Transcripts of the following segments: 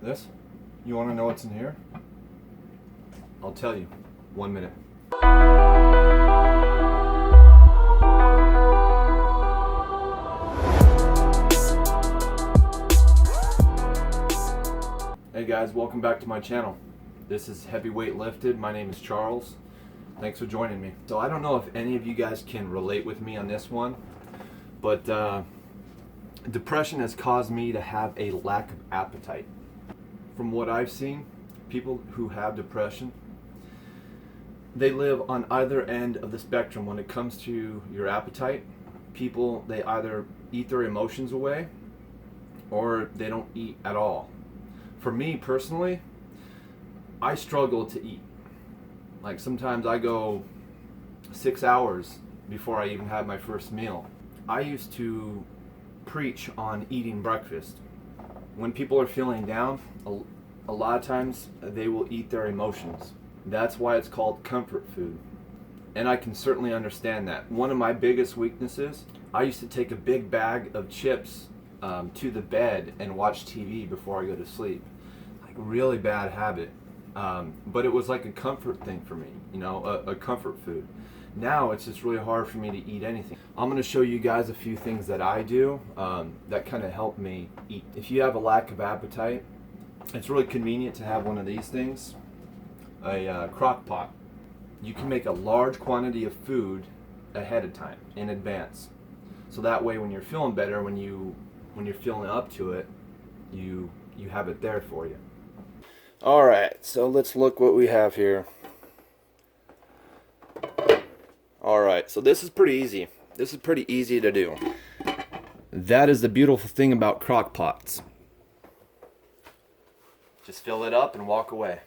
This? You want to know what's in here? I'll tell you. 1 minute. Hey guys, welcome back to my channel. This is Heavyweight Lifted. My name is Charles. Thanks for joining me. So I don't know if any of you guys can relate with me on this one, but depression has caused me to have a lack of appetite. From what I've seen, people who have depression, they live on either end of the spectrum when it comes to your appetite. People, they either eat their emotions away or they don't eat at all. For me personally, I struggle to eat. Like sometimes I go 6 hours before I even have my first meal. I used to preach on eating breakfast. When people are feeling down, a lot of times they will eat their emotions. That's why it's called comfort food. And I can certainly understand that. One of my biggest weaknesses, I used to take a big bag of chips to the bed and watch TV before I go to sleep. Like really bad habit. But it was like a comfort thing for me, you know, a comfort food. Now it's just really hard for me to eat anything. I'm going to show you guys a few things that I do that kind of help me eat. If you have a lack of appetite, it's really convenient to have one of these things, a crock pot. You can make a large quantity of food ahead of time, in advance. So that way when you're feeling better, when you're feeling up to it, you have it there for you. All right, so let's look what we have here. All right, so this is pretty easy. This is pretty easy to do. That is the beautiful thing about crock pots. Just fill it up and walk away.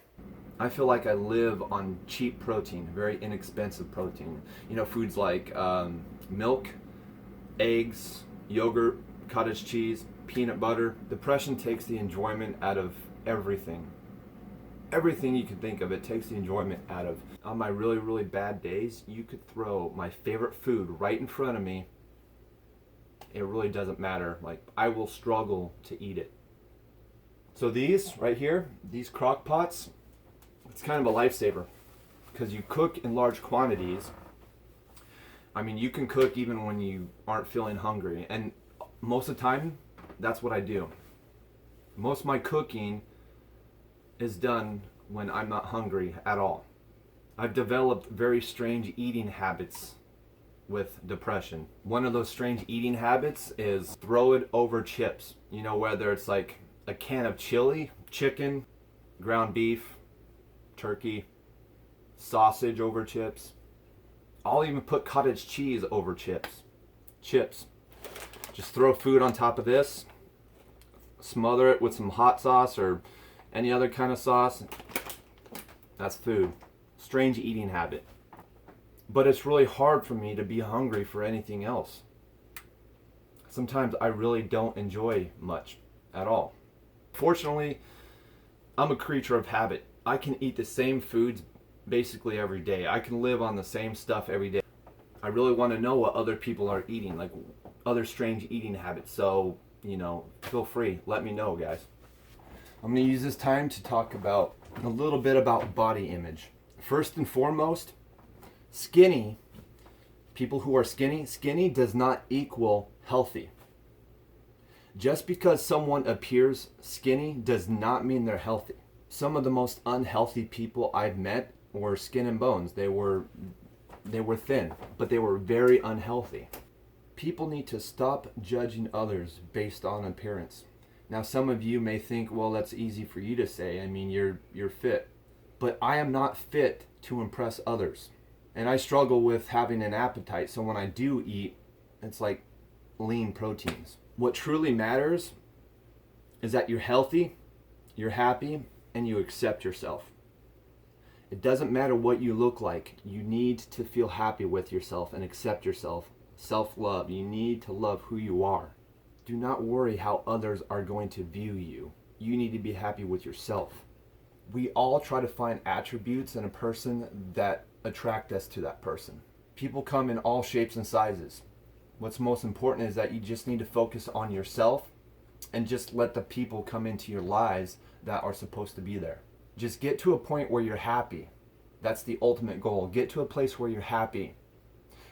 I feel like I live on cheap protein, very inexpensive protein. You know, foods like milk, eggs, yogurt, cottage cheese, peanut butter. Depression takes the enjoyment out of everything. Everything you can think of, it takes the enjoyment out of. On my really, really bad days, you could throw my favorite food right in front of me. It really doesn't matter. Like, I will struggle to eat it. So these right here, these crock pots, it's kind of a lifesaver because you cook in large quantities. I mean, you can cook even when you aren't feeling hungry. And most of the time, that's what I do. Most of my cooking is done when I'm not hungry at all. I've developed very strange eating habits with depression. One of those strange eating habits is throw it over chips. You know, whether it's like a can of chili, chicken, ground beef, turkey, sausage over chips. I'll even put cottage cheese over chips. Just throw food on top of this, smother it with some hot sauce or any other kind of sauce. That's food. Strange eating habit. But it's really hard for me to be hungry for anything else. Sometimes I really don't enjoy much at all. Fortunately, I'm a creature of habit. I can eat the same foods basically every day. I can live on the same stuff every day. I really want to know what other people are eating, like other strange eating habits. So, you know, feel free. Let me know, guys. I'm going to use this time to talk about a little bit about body image. First and foremost, skinny, people who are skinny does not equal healthy. Just because someone appears skinny does not mean they're healthy. Some of the most unhealthy people I've met were skin and bones. They were thin, but they were very unhealthy. People need to stop judging others based on appearance. Now, some of you may think, well, that's easy for you to say. I mean, you're fit. But I am not fit to impress others. And I struggle with having an appetite. So when I do eat, it's like lean proteins. What truly matters is that you're healthy, you're happy, and you accept yourself. It doesn't matter what you look like. You need to feel happy with yourself and accept yourself. Self-love. You need to love who you are. Do not worry how others are going to view you. You need to be happy with yourself. We all try to find attributes in a person that attract us to that person. People come in all shapes and sizes. What's most important is that you just need to focus on yourself and just let the people come into your lives that are supposed to be there. Just get to a point where you're happy. That's the ultimate goal. Get to a place where you're happy.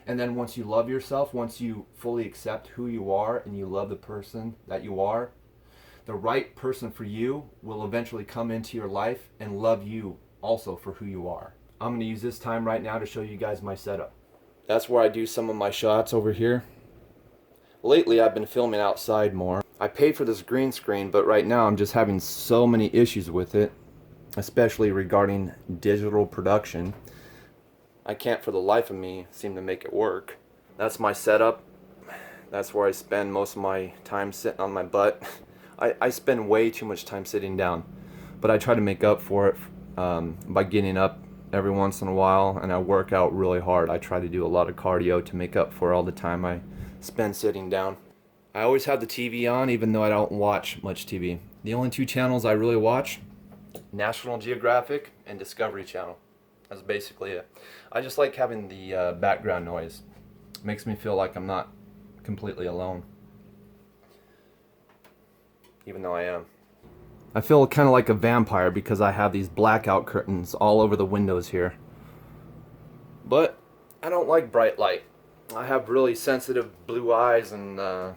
And then once you love yourself, once you fully accept who you are and you love the person that you are, the right person for you will eventually come into your life and love you also for who you are. I'm going to use this time right now to show you guys my setup. That's where I do some of my shots over here. Lately I've been filming outside more. I paid for this green screen, but right now I'm just having so many issues with it, especially regarding digital production. I can't for the life of me seem to make it work. That's my setup. That's where I spend most of my time sitting on my butt. I spend way too much time sitting down, but I try to make up for it by getting up every once in a while, and I work out really hard. I try to do a lot of cardio to make up for all the time I spend sitting down. I always have the TV on, even though I don't watch much TV. The only two channels I really watch, National Geographic and Discovery Channel. That's basically it. I just like having the background noise. It makes me feel like I'm not completely alone, even though I am. I feel kind of like a vampire because I have these blackout curtains all over the windows here. But I don't like bright light. I have really sensitive blue eyes, and I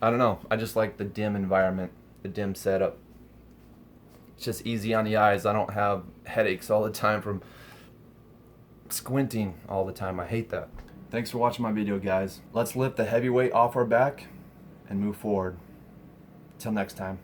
don't know. I just like the dim environment, the dim setup. It's just easy on the eyes. I don't have headaches all the time from squinting all the time. I hate that. Thanks for watching my video, guys. Let's lift the heavy weight off our back and move forward. Till next time.